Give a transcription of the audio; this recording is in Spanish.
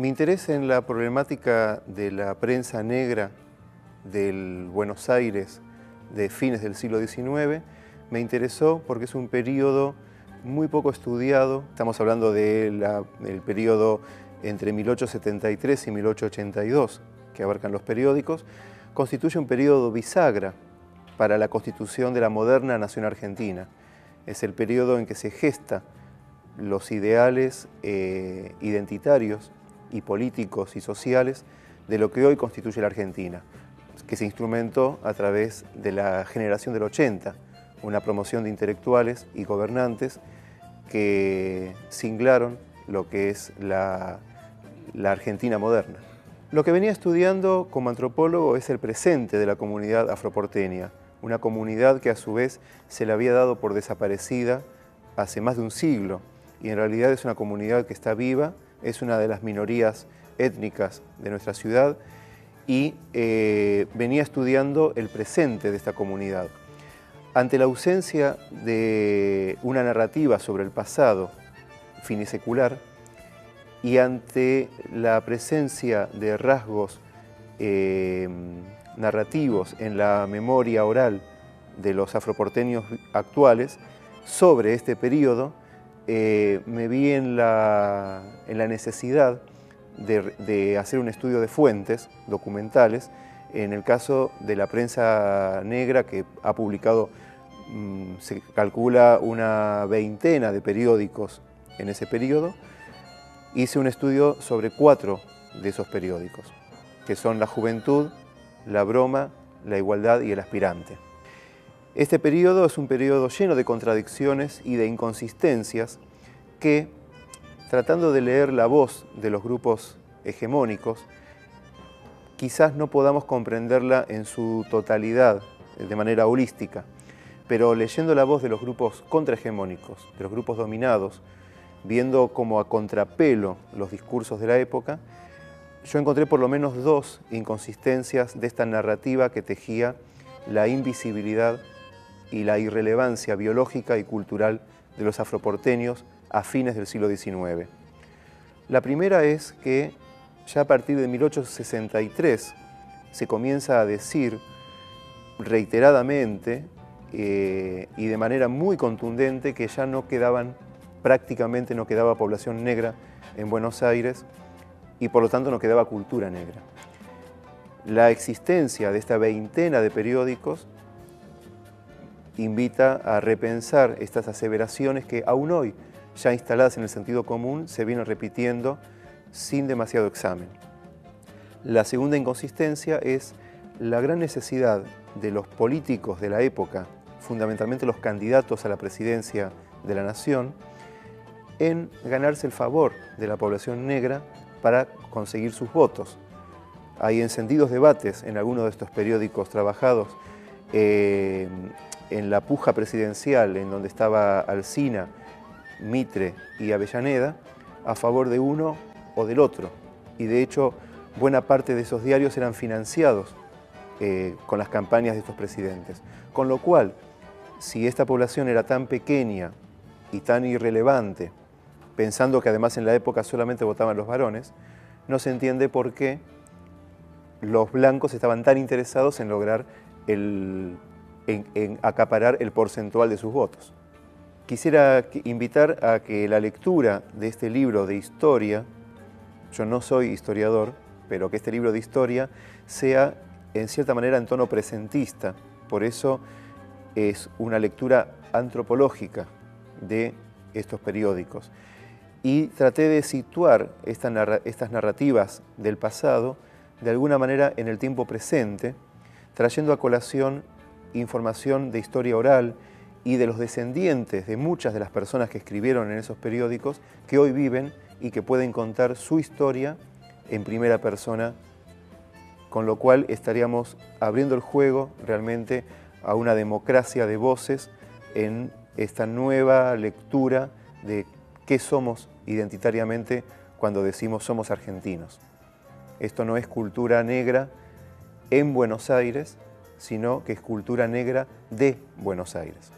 Mi interés en la problemática de la prensa negra del Buenos Aires de fines del siglo XIX me interesó porque es un periodo muy poco estudiado. Estamos hablando del periodo entre 1873 y 1882, que abarcan los periódicos. Constituye un periodo bisagra para la constitución de la moderna nación argentina. Es el periodo en que se gesta los ideales identitarios y políticos y sociales de lo que hoy constituye la Argentina, que se instrumentó a través de la generación del 80, una promoción de intelectuales y gobernantes que singlaron lo que es la Argentina moderna. Lo que venía estudiando como antropólogo es el presente de la comunidad afroporteña, una comunidad que a su vez se le había dado por desaparecida hace más de un siglo, y en realidad es una comunidad que está viva, es una de las minorías étnicas de nuestra ciudad, y venía estudiando el presente de esta comunidad. Ante la ausencia de una narrativa sobre el pasado finisecular y ante la presencia de rasgos narrativos en la memoria oral de los afroporteños actuales sobre este periodo, me vi en la necesidad de hacer un estudio de fuentes documentales, en el caso de la prensa negra, que ha publicado, se calcula, una veintena de periódicos en ese periodo. Hice un estudio sobre 4 de esos periódicos, que son La Juventud, La Broma, La Igualdad y El Aspirante. Este periodo es un periodo lleno de contradicciones y de inconsistencias que, tratando de leer la voz de los grupos hegemónicos, quizás no podamos comprenderla en su totalidad, de manera holística, pero leyendo la voz de los grupos contrahegemónicos, de los grupos dominados, viendo como a contrapelo los discursos de la época, yo encontré por lo menos 2 inconsistencias de esta narrativa que tejía la invisibilidad y la irrelevancia biológica y cultural de los afroporteños a fines del siglo XIX. La primera es que ya a partir de 1863 se comienza a decir reiteradamente y de manera muy contundente que ya prácticamente no quedaba población negra en Buenos Aires y por lo tanto no quedaba cultura negra. La existencia de esta veintena de periódicos invita a repensar estas aseveraciones que aún hoy, ya instaladas en el sentido común, se vienen repitiendo sin demasiado examen. La segunda inconsistencia es la gran necesidad de los políticos de la época, fundamentalmente los candidatos a la presidencia de la nación, en ganarse el favor de la población negra para conseguir sus votos. Hay encendidos debates en algunos de estos periódicos trabajados en la puja presidencial, en donde estaba Alsina, Mitre y Avellaneda, a favor de uno o del otro. Y de hecho, buena parte de esos diarios eran financiados con las campañas de estos presidentes. Con lo cual, si esta población era tan pequeña y tan irrelevante, pensando que además en la época solamente votaban los varones, no se entiende por qué los blancos estaban tan interesados en lograr en acaparar el porcentual de sus votos. Quisiera invitar a que la lectura de este libro de historia, yo no soy historiador, pero que este libro de historia sea en cierta manera en tono presentista, por eso es una lectura antropológica de estos periódicos. Y traté de situar estas narrativas del pasado de alguna manera en el tiempo presente, trayendo a colación información de historia oral y de los descendientes de muchas de las personas que escribieron en esos periódicos que hoy viven y que pueden contar su historia en primera persona, con lo cual estaríamos abriendo el juego realmente a una democracia de voces en esta nueva lectura de qué somos identitariamente cuando decimos somos argentinos. Esto no es cultura negra en Buenos Aires, sino que es cultura negra de Buenos Aires.